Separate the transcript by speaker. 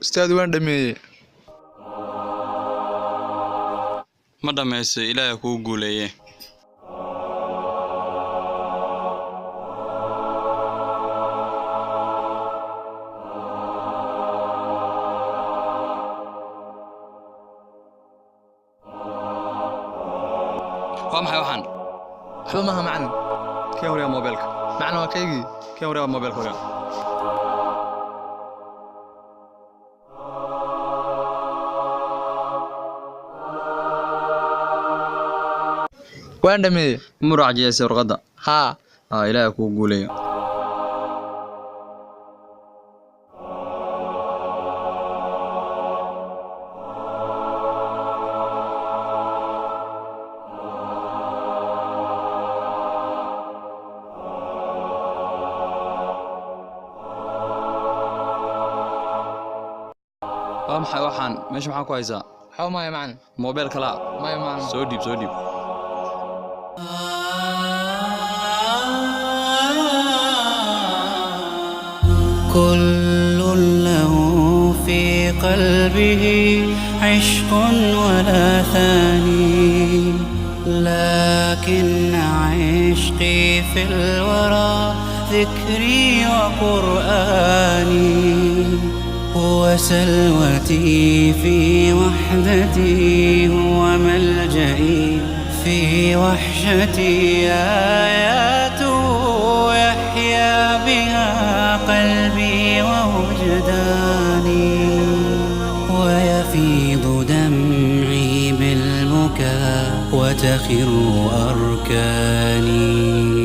Speaker 1: Ustaad waan dhameeyay.
Speaker 2: Ma dhameysay Ilaahay kuu guuleeyay. waa maxay waxaan
Speaker 1: Waxba maaha macallin.
Speaker 2: kee horiya mobilka
Speaker 1: Macallin waa kaygii.
Speaker 2: kee horiya mobilka horiya
Speaker 1: Waan dhameeyay.
Speaker 2: muraajiyay warqada
Speaker 1: Haa.
Speaker 2: Ilaahay kuu guuleeyay. waa maxay waxaan meesha maxaa ku haysaa
Speaker 1: Waxba maaha macallin.
Speaker 2: mobil kala
Speaker 1: Maaha macallin.
Speaker 2: soo dhiib
Speaker 3: كل له في قلبه عشق ولا ثاني لكن عشقي في الورى ذكري وقرآني هو سلوتي في وحدتي هو ملجئي في وحشتي آياته يحيا بها قلبي ووجداني ويفيض دمعي بالبكاء وتخر أركاني